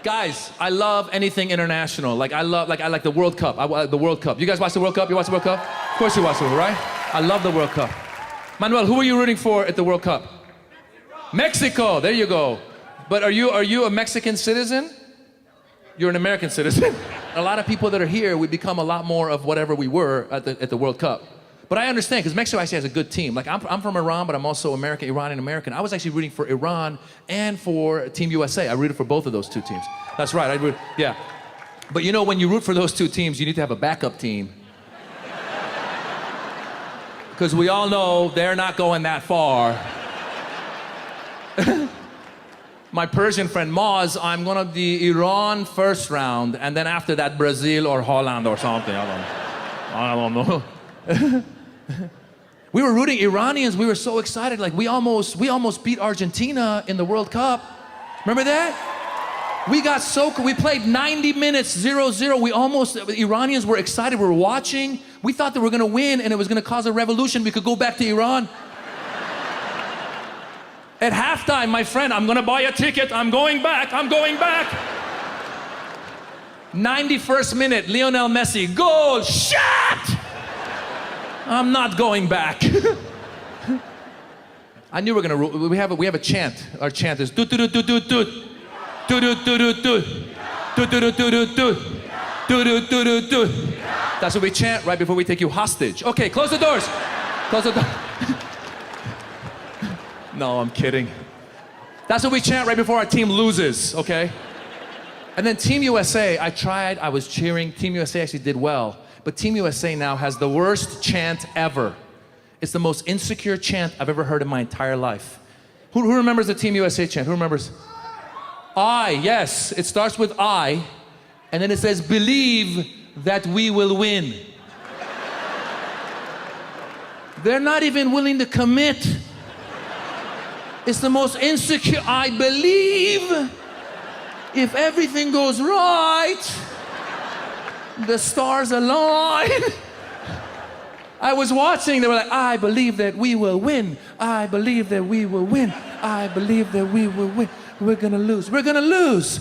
Guys, I love anything international. I like the World Cup. The World Cup. You guys watch the World Cup? You watch the World Cup? Of course you watch the World Cup, right? I love the World Cup. Manuel, who are you rooting for at the World Cup? Mexico. There you go. But are you a Mexican citizen? You're an American citizen. A lot of people that are here, we become a lot more of whatever we were at the World Cup. But I understand, because Mexico actually has a good team. Like, I'm from Iran, but I'm also American, Iranian American. I was actually rooting for Iran and for Team USA. I rooted for both of those two teams. That's right, yeah. But you know, when you root for those two teams, you need to have a backup team. Because we all know they're not going that far. My Persian friend Moz, I'm gonna be Iran first round, and then after that Brazil or Holland or something. I don't know. We were rooting Iranians. We were so excited. Like we almost beat Argentina in the World Cup. Remember that? We played 90 minutes, 0-0. The Iranians were excited. We were watching. We thought they were gonna win and it was gonna cause a revolution. We could go back to Iran. At halftime, my friend, I'm gonna buy a ticket. I'm going back. 91st minute, Lionel Messi, goal, shot! I'm not going back. I knew we were gonna. We have a chant. Our chant is doot doot doot doot doot doot doot doot doot doot doot doot doot doot doot. That's what we chant right before we take you hostage. Okay, close the doors. Close the door. No, I'm kidding. That's what we chant right before our team loses. Okay. And then Team USA. I was cheering. Team USA actually did well. But Team USA now has the worst chant ever. It's the most insecure chant I've ever heard in my entire life. Who remembers the Team USA chant? Who remembers? I, yes. It starts with I, and then it says, believe that we will win. They're not even willing to commit. It's the most insecure. I believe if everything goes right, the stars align. I was watching, they were like, I believe that we will win. I believe that we will win. I believe that we will win. We're gonna lose. We're gonna lose.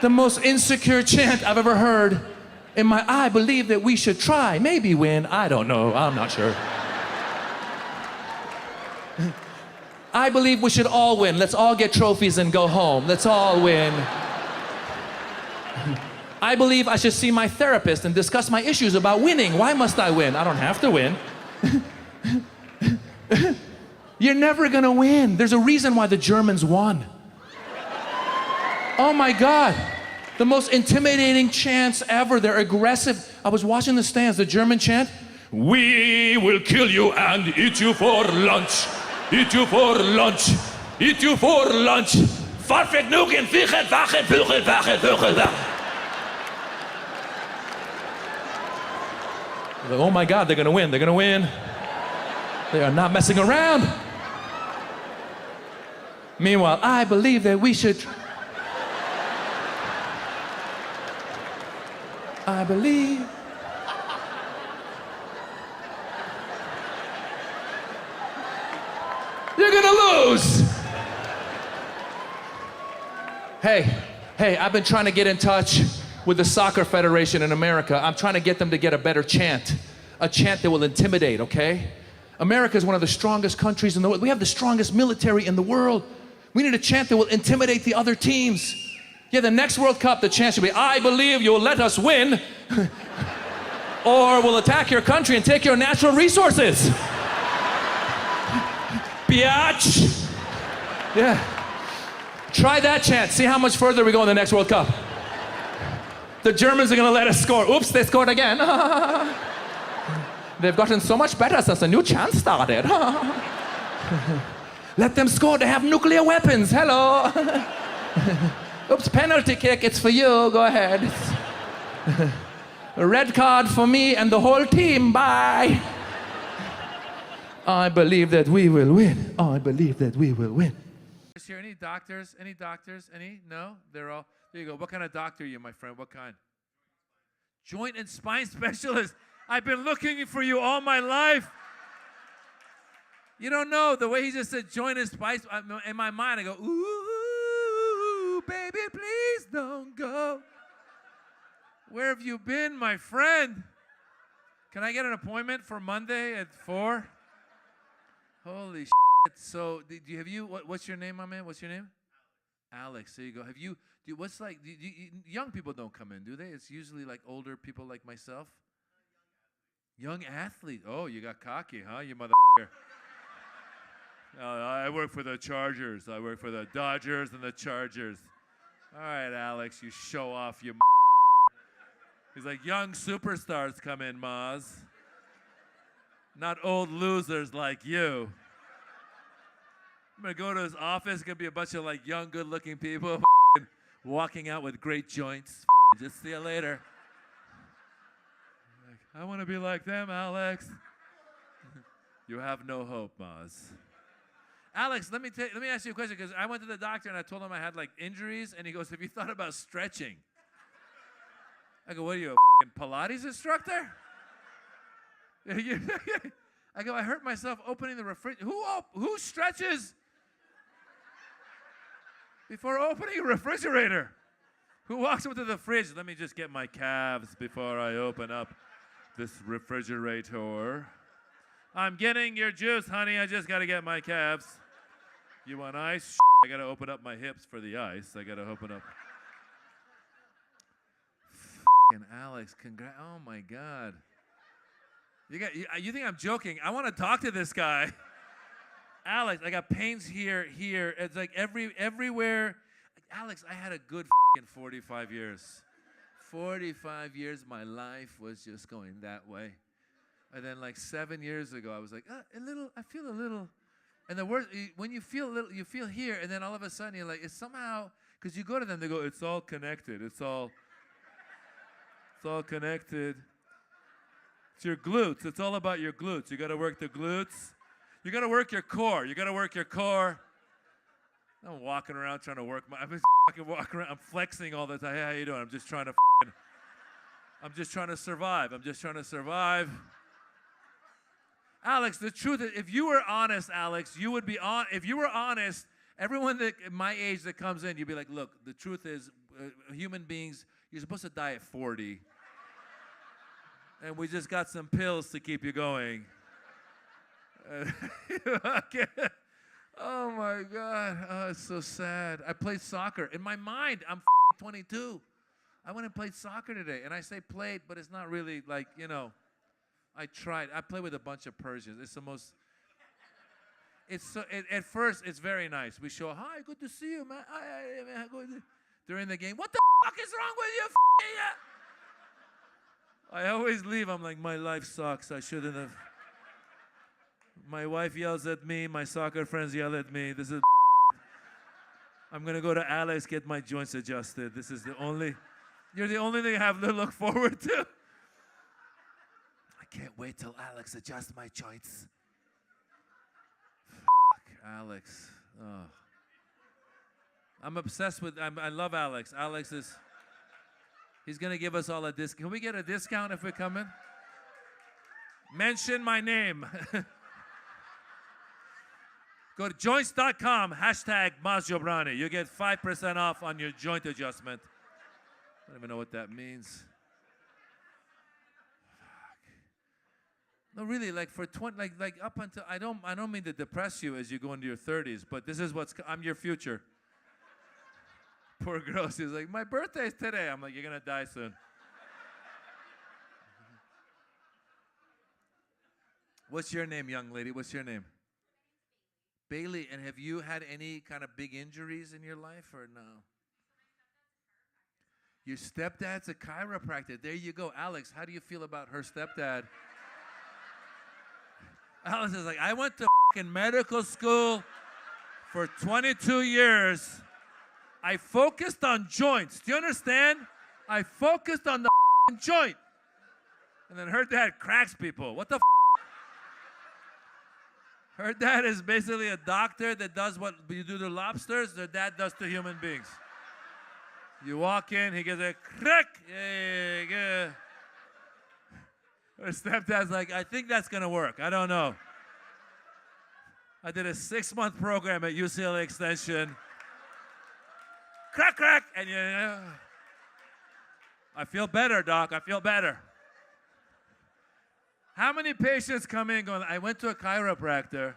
The most insecure chant I've ever heard in my, I believe that we should try, maybe win. I don't know, I'm not sure. I believe we should all win. Let's all get trophies and go home. Let's all win. I believe I should see my therapist and discuss my issues about winning. Why must I win? I don't have to win. You're never gonna win. There's a reason why the Germans won. Oh my God. The most intimidating chants ever. They're aggressive. I was watching the stands, the German chant. We will kill you and eat you for lunch. Eat you for lunch. Eat you for lunch. Vergnügen, Fichen, Wachen, Füchen, Wachen, Füchen, Wachen. Oh my God, they're gonna win, they're gonna win. They are not messing around. Meanwhile, I believe that we should. I believe. You're gonna lose. Hey, I've been trying to get in touch with the soccer federation in America. I'm trying to get them to get a better chant. A chant that will intimidate, okay? America is one of the strongest countries in the world. We have the strongest military in the world. We need a chant that will intimidate the other teams. Yeah, the next World Cup, the chant should be, I believe you'll let us win, or we'll attack your country and take your natural resources. Biatch. Yeah. Try that chant. See how much further we go in the next World Cup. The Germans are gonna let us score. Oops, they scored again. They've gotten so much better since the new chant started. Let them score, they have nuclear weapons, hello. Oops, penalty kick, it's for you, go ahead. A red card for me and the whole team, bye. I believe that we will win. I believe that we will win. Is here any doctors? Any doctors? Any? No? They're all, there you go. What kind of doctor are you, my friend? What kind? Joint and spine specialist. I've been looking for you all my life. You don't know, the way he just said joint and spine, in my mind I go, ooh, Where have you been, my friend? Can I get an appointment for Monday at 4? Holy shit. So, what's your name, my man? What's your name? Alex, there you go. Young people don't come in, do they? It's usually like older people like myself. Young athlete. Oh, you got cocky, huh, you motherfucker? I work for the Chargers. I work for the Dodgers and the Chargers. All right, Alex, you show off, you He's like, young superstars come in, Maz. Not old losers like you. I'm going to go to his office. It's going to be a bunch of like young, good-looking people walking out with great joints. Just see you later. Like, I want to be like them, Alex. You have no hope, Maz. Alex, let me ask you a question, because I went to the doctor and I told him I had like injuries, and he goes, have you thought about stretching? I go, what are you, a Pilates instructor? I go, I hurt myself opening the refrigerator. Who stretches before opening a refrigerator? Who walks up to the fridge? Let me just get my calves before I open up this refrigerator. I'm getting your juice, honey. I just got to get my calves. You want ice? I got to open up my hips for the ice. I got to open up. F***ing Alex, congrats. Oh, my God. You think I'm joking? I want to talk to this guy. Alex, I got pains here. It's like everywhere. Alex, I had a good 45 years. 45 years, my life was just going that way. And then like 7 years ago, I was like, I feel a little. And the worst, when you feel a little, you feel here, and then all of a sudden you're like, it's somehow, because you go to them, they go, it's all connected. It's all connected. It's your glutes. It's all about your glutes. You got to work the glutes. You got to work your core. I'm walking around trying to work I'm just fucking walking around. I'm flexing all the time. Hey, how you doing? I'm just trying to survive. Alex, the truth is, if you were honest, Alex, you would be on. If you were honest, everyone that my age that comes in, you'd be like, look, the truth is, human beings, you're supposed to die at 40. And we just got some pills to keep you going. Oh, my God. Oh, it's so sad. I played soccer. In my mind, I'm 22. I went and played soccer today. And I say played, but it's not really like, I tried. I play with a bunch of Persians. It's the most... At first, it's very nice. We show, hi, good to see you, man. During the game, what the fuck is wrong with you, I always leave. I'm like, my life sucks. I shouldn't have. My wife yells at me. My soccer friends yell at me. This is. I'm going to go to Alex, get my joints adjusted. This is you're the only thing I have to look forward to. I can't wait till Alex adjusts my joints. Alex. Oh. I'm obsessed with, I love Alex. He's going to give us all a discount. Can we get a discount if we come in? Mention my name. Go to joints.com, #Jobrani. You get 5% off on your joint adjustment. I don't even know what that means. No, really, like for 20, like up until, I don't mean to depress you as you go into your 30s, but this is I'm your future. Poor girl, she's like, my birthday's today. I'm like, you're going to die soon. What's your name, young lady? What's your name? Bailey. And have you had any kind of big injuries in your life or no? Your stepdad's a chiropractor. There you go. Alex, how do you feel about her stepdad? Alex is like, I went to fucking medical school for 22 years. I focused on joints. Do you understand? I focused on the joint. And then her dad cracks people. What the Her dad is basically a doctor that does what you do to lobsters, their dad does to human beings. You walk in, he gets a crack. Yeah. Her stepdad's like, I think that's going to work. I don't know. I did a 6-month program at UCLA Extension. Crack, and I feel better, doc. I feel better. How many patients come in going, I went to a chiropractor.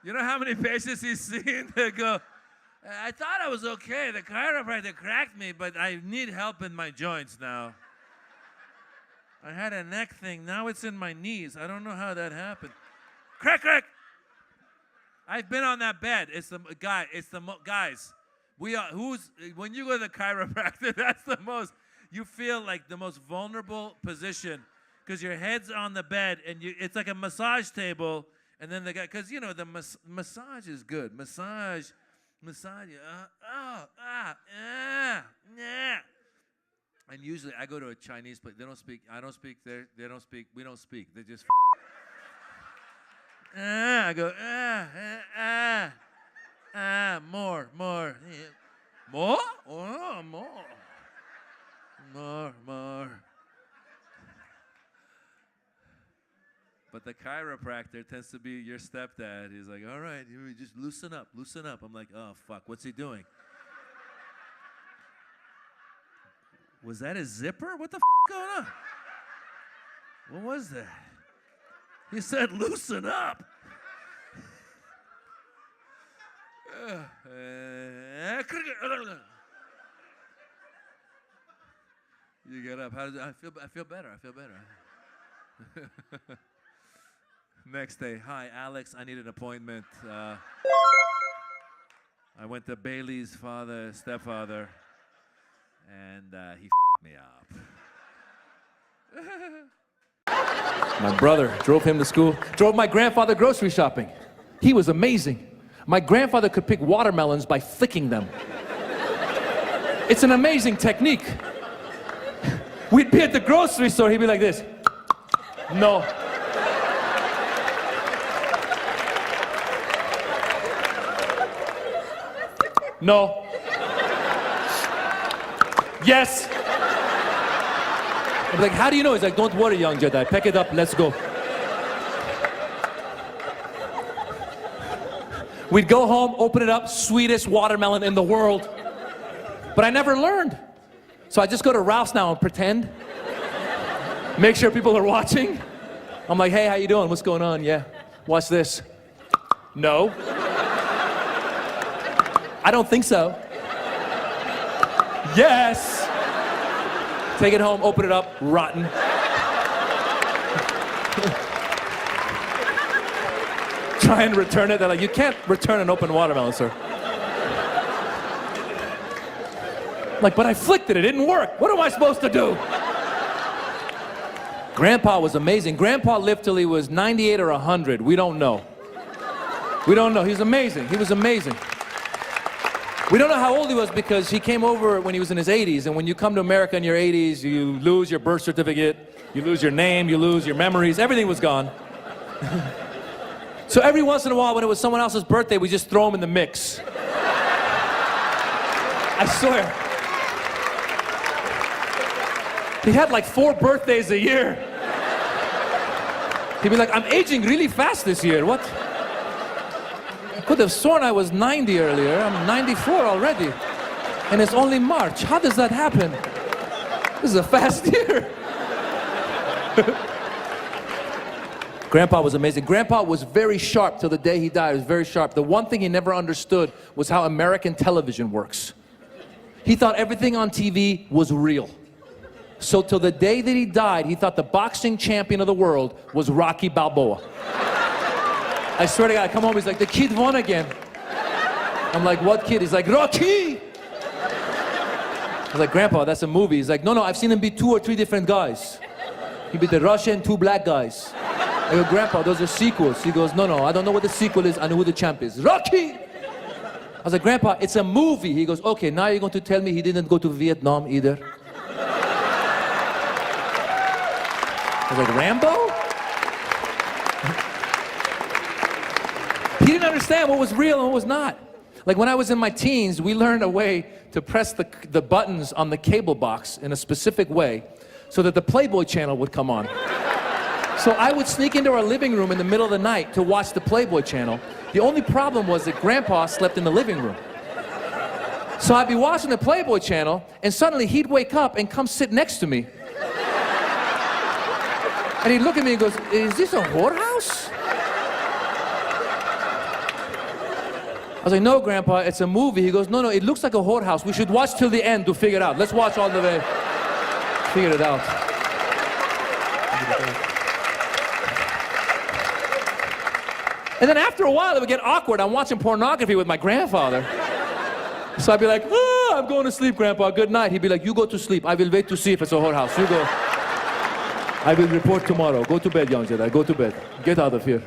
You know how many patients he's seen that go, I thought I was okay. The chiropractor cracked me, but I need help in my joints now. I had a neck thing. Now it's in my knees. I don't know how that happened. Crack, crack. I've been on that bed. It's the guy. It's the guys. When you go to the chiropractor, that's the most. You feel like the most vulnerable position because your head's on the bed and it's like a massage table. And then the guy, because you know the massage is good. Massage. Yeah. And usually I go to a Chinese place. They don't speak. I don't speak there. They don't speak. We don't speak. They just. I go. More. More? Oh, more. But the chiropractor tends to be your stepdad. He's like, all right, just loosen up. I'm like, oh, fuck, what's he doing? Was that a zipper? What the going on? What was that? He said, loosen up. You get up. How does I feel better. Next day, hi, Alex. I need an appointment. I went to Bailey's stepfather, and he me up. My brother drove him to school, drove my grandfather grocery shopping. He was amazing. My grandfather could pick watermelons by flicking them. It's an amazing technique. We'd be at the grocery store, he'd be like this. No. No. Yes. I'm like, how do you know? He's like, don't worry, young Jedi. Pick it up, let's go. We'd go home, open it up, sweetest watermelon in the world. But I never learned. So I just go to Ralph's now and pretend. Make sure people are watching. I'm like, hey, how you doing? What's going on? Yeah. Watch this. No. I don't think so. Yes. Take it home, open it up, rotten. Try and return it. They're like, you can't return an open watermelon, sir. I'm like, but I flicked it. It didn't work. What am I supposed to do? Grandpa was amazing. Grandpa lived till he was 98 or 100. We don't know. We don't know. He's amazing. He was amazing. We don't know how old he was because he came over when he was in his 80s. And when you come to America in your 80s, you lose your birth certificate, you lose your name, you lose your memories. Everything was gone. So every once in a while, when it was someone else's birthday, we just throw him in the mix. I swear. He had like 4 birthdays a year. He'd be like, I'm aging really fast this year. What? I could have sworn I was 90 earlier. I'm 94 already. And it's only March. How does that happen? This is a fast year. Grandpa was amazing. Grandpa was very sharp till the day he died. He was very sharp. The one thing he never understood was how American television works. He thought everything on TV was real. So till the day that he died, he thought the boxing champion of the world was Rocky Balboa. I swear to God, I come home, he's like, the kid won again. I'm like, what kid? He's like, Rocky! I was like, Grandpa, that's a movie. He's like, no, I've seen him beat 2 or 3 different guys. He beat the Russian, 2 black guys. I go, Grandpa, those are sequels. He goes, no, I don't know what the sequel is. I know who the champ is. Rocky! I was like, Grandpa, it's a movie. He goes, okay, now you're going to tell me he didn't go to Vietnam either. I was like, Rambo? He didn't understand what was real and what was not. Like when I was in my teens, we learned a way to press the buttons on the cable box in a specific way so that the Playboy channel would come on. So I would sneak into our living room in the middle of the night to watch the Playboy channel. The only problem was that Grandpa slept in the living room. So I'd be watching the Playboy channel, and suddenly he'd wake up and come sit next to me. And he'd look at me and goes, "Is this a whorehouse?" I was like, "No, Grandpa, it's a movie." He goes, No, it looks like a whorehouse. We should watch till the end to figure it out. Let's watch all the way. Figure it out. And then after a while, it would get awkward. I'm watching pornography with my grandfather. So I'd be like, I'm going to sleep, Grandpa. Good night. He'd be like, "You go to sleep. I will wait to see if it's a whorehouse. You go. I will report tomorrow. Go to bed, young Jedi. Go to bed. Get out of here."